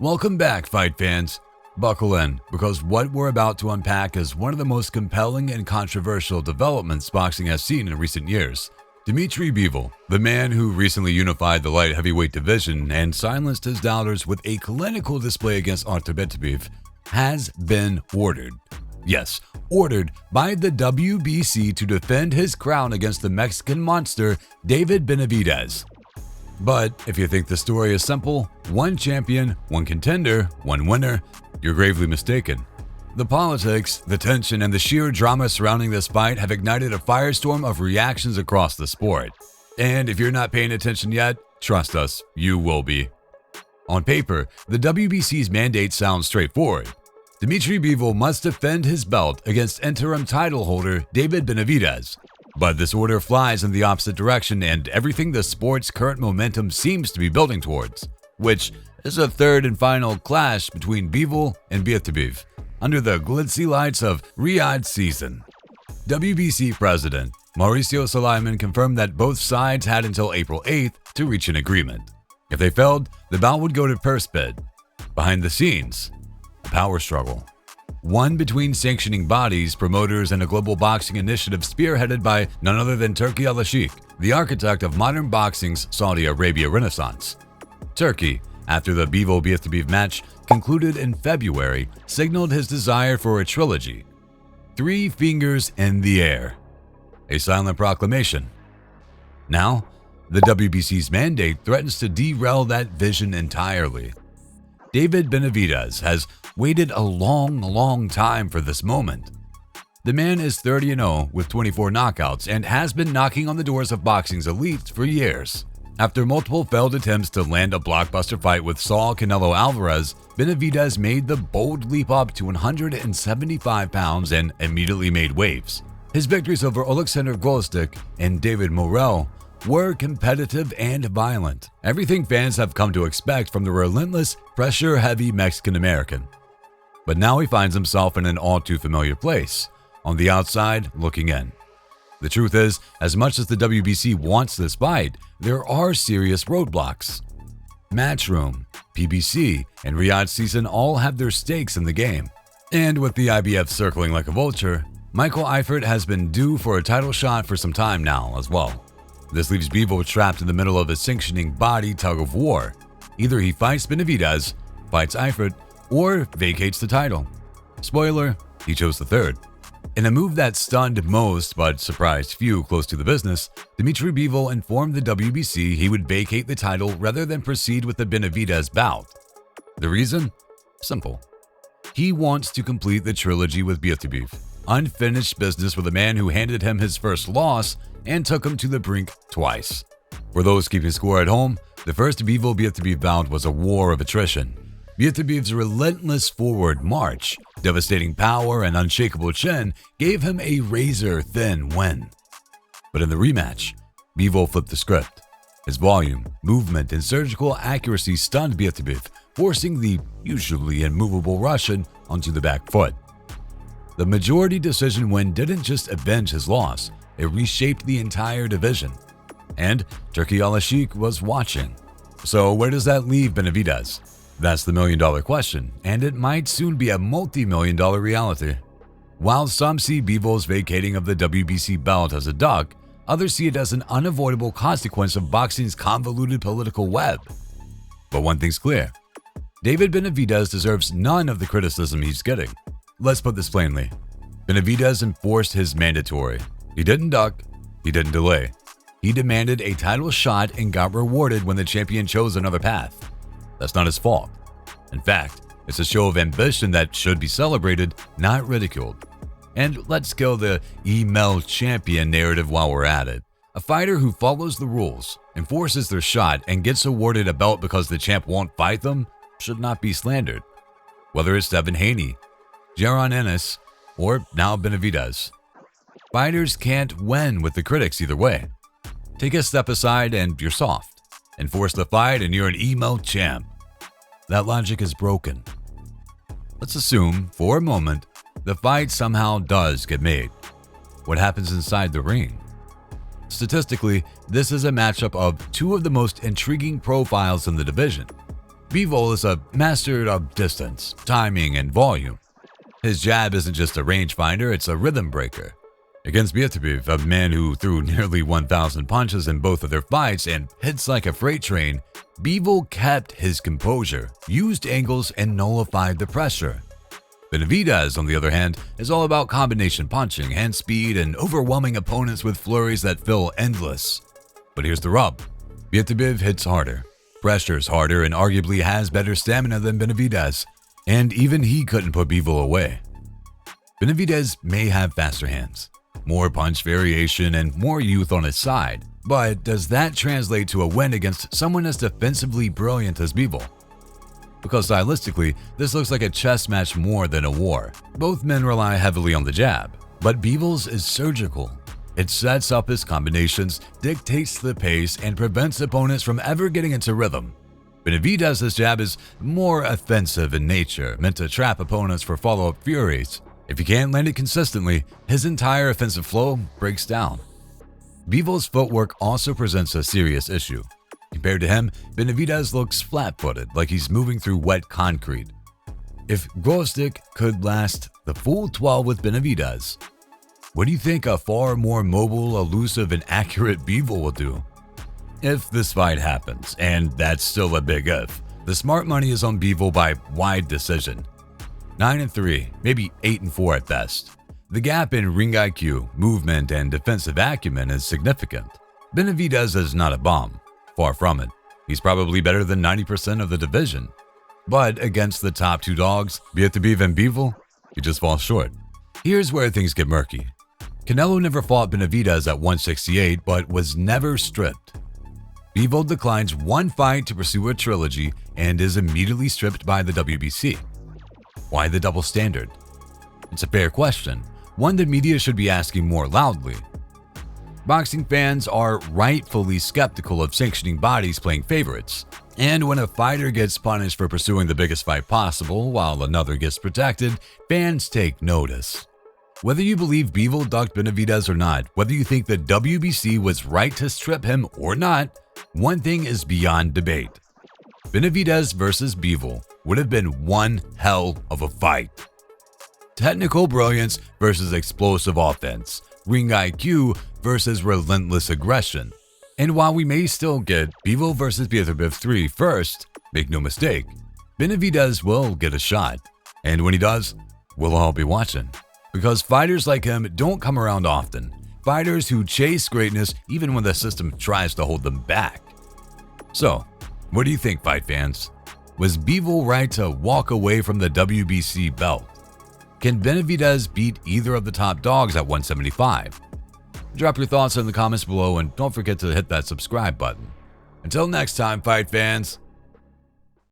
Welcome back, fight fans. Buckle in, because what we're about to unpack is one of the most compelling and controversial developments boxing has seen in recent years. Dimmitri Bivol, the man who recently unified the light heavyweight division and silenced his doubters with a clinical display against Artur Beterbiev, has been ordered. Yes, ordered by the WBC to defend his crown against the Mexican monster David Benavidez. But if you think the story is simple, one champion, one contender, one winner, you're gravely mistaken. The politics, the tension, and the sheer drama surrounding this fight have ignited a firestorm of reactions across the sport. And if you're not paying attention yet, trust us, you will be. On paper, the WBC's mandate sounds straightforward. Dimmitri Bivol must defend his belt against interim title holder David Benavidez. But this order flies in the opposite direction and everything the sport's current momentum seems to be building towards, which is a third and final clash between Bivol and Beterbiev under the glitzy lights of Riyadh season. WBC President Mauricio Sulaiman confirmed that both sides had until April 8th to reach an agreement. If they failed, the bout would go to purse bid. Behind the scenes, a power struggle. One between sanctioning bodies, promoters, and a global boxing initiative spearheaded by none other than Turki Al-Sheikh, the architect of modern boxing's Saudi Arabia Renaissance. Turki, after the Bivol-Beterbiev match concluded in February, signaled his desire for a trilogy. 3 fingers in the air. A silent proclamation. Now, the WBC's mandate threatens to derail that vision entirely. David Benavidez has waited a long time for this moment. The man is 30-0 with 24 knockouts and has been knocking on the doors of boxing's elites for years. After multiple failed attempts to land a blockbuster fight with Saul Canelo Alvarez, Benavidez made the bold leap up to 175 pounds and immediately made waves. His victories over Alexander Gvozdyk and David Morrell were competitive and violent, everything fans have come to expect from the relentless, pressure-heavy Mexican-American. But now he finds himself in an all-too-familiar place, on the outside looking in. The truth is, as much as the WBC wants this fight, there are serious roadblocks. Matchroom, PBC, and Riyadh season all have their stakes in the game. And with the IBF circling like a vulture, Michael Eifert has been due for a title shot for some time now as well. This leaves Bivol trapped in the middle of a sanctioning body tug-of-war. Either he fights Benavidez, fights Eifert, or vacates the title. Spoiler, he chose the third. In a move that stunned most but surprised few close to the business, Dimmitri Bivol informed the WBC he would vacate the title rather than proceed with the Benavidez bout. The reason? Simple. He wants to complete the trilogy with Beterbiev, unfinished business with a man who handed him his first loss and took him to the brink twice. For those keeping score at home, the first Bivol-Beterbiev bout was a war of attrition. Beterbiev's relentless forward march, devastating power, and unshakable chin gave him a razor-thin win. But in the rematch, Bivol flipped the script. His volume, movement, and surgical accuracy stunned Beterbiev, forcing the usually immovable Russian onto the back foot. The majority decision win didn't just avenge his loss, it reshaped the entire division. And Turki Al-Sheikh was watching. So where does that leave Benavidez? That's the million-dollar question, and it might soon be a multi-million-dollar reality. While some see Bivol's vacating of the WBC belt as a duck, others see it as an unavoidable consequence of boxing's convoluted political web. But one thing's clear. David Benavidez deserves none of the criticism he's getting. Let's put this plainly. Benavidez enforced his mandatory. He didn't duck, he didn't delay. He demanded a title shot and got rewarded when the champion chose another path. That's not his fault. In fact, it's a show of ambition that should be celebrated, not ridiculed. And let's kill the email champion narrative while we're at it. A fighter who follows the rules, enforces their shot, and gets awarded a belt because the champ won't fight them should not be slandered. Whether it's Devin Haney, Jaron Ennis, or now Benavidez. Fighters can't win with the critics either way. Take a step aside and you're soft. Enforce the fight and you're an emo champ. That logic is broken. Let's assume, for a moment, the fight somehow does get made. What happens inside the ring? Statistically, this is a matchup of two of the most intriguing profiles in the division. Bivol is a master of distance, timing, and volume. His jab isn't just a rangefinder, it's a rhythm breaker. Against Beterbiev, a man who threw nearly 1,000 punches in both of their fights and hits like a freight train, Bivol kept his composure, used angles, and nullified the pressure. Benavidez, on the other hand, is all about combination punching, hand speed, and overwhelming opponents with flurries that feel endless. But here's the rub. Beterbiev hits harder, pressures harder, and arguably has better stamina than Benavidez, and even he couldn't put Bivol away. Benavidez may have faster hands, more punch variation, and more youth on his side, but does that translate to a win against someone as defensively brilliant as Bivol? Because stylistically, this looks like a chess match more than a war. Both men rely heavily on the jab, but Bivol's is surgical. It sets up his combinations, dictates the pace, and prevents opponents from ever getting into rhythm. Benavidez's jab is more offensive in nature, meant to trap opponents for follow-up furies. If he can't land it consistently, his entire offensive flow breaks down. Bivol's footwork also presents a serious issue. Compared to him, Benavidez looks flat-footed, like he's moving through wet concrete. If Gvozdyk could last the full 12 with Benavidez, what do you think a far more mobile, elusive, and accurate Bivol will do? If this fight happens, and that's still a big if, the smart money is on Bivol by wide decision. 9-3, maybe 8-4 at best. The gap in ring IQ, movement, and defensive acumen is significant. Benavidez is not a bomb. Far from it. He's probably better than 90% of the division. But against the top two dogs, Beterbiev and Bivol, he just falls short. Here's where things get murky. Canelo never fought Benavidez at 168, but was never stripped. Bivol declines one fight to pursue a trilogy and is immediately stripped by the WBC. Why the double standard? It's a fair question, one the media should be asking more loudly. Boxing fans are rightfully skeptical of sanctioning bodies playing favorites, and when a fighter gets punished for pursuing the biggest fight possible while another gets protected, fans take notice. Whether you believe Bivol ducked Benavidez or not, whether you think the WBC was right to strip him or not, one thing is beyond debate. Benavidez versus Bivol would have been one hell of a fight. Technical brilliance versus explosive offense, ring IQ versus relentless aggression. And while we may still get Bivol versus Beterbiev 3 first, make no mistake, Benavidez will get a shot. And when he does, we'll all be watching. Because fighters like him don't come around often. Fighters who chase greatness even when the system tries to hold them back. So, what do you think, fight fans? Was Bivol right to walk away from the WBC belt? Can Benavidez beat either of the top dogs at 175? Drop your thoughts in the comments below and don't forget to hit that subscribe button. Until next time, fight fans,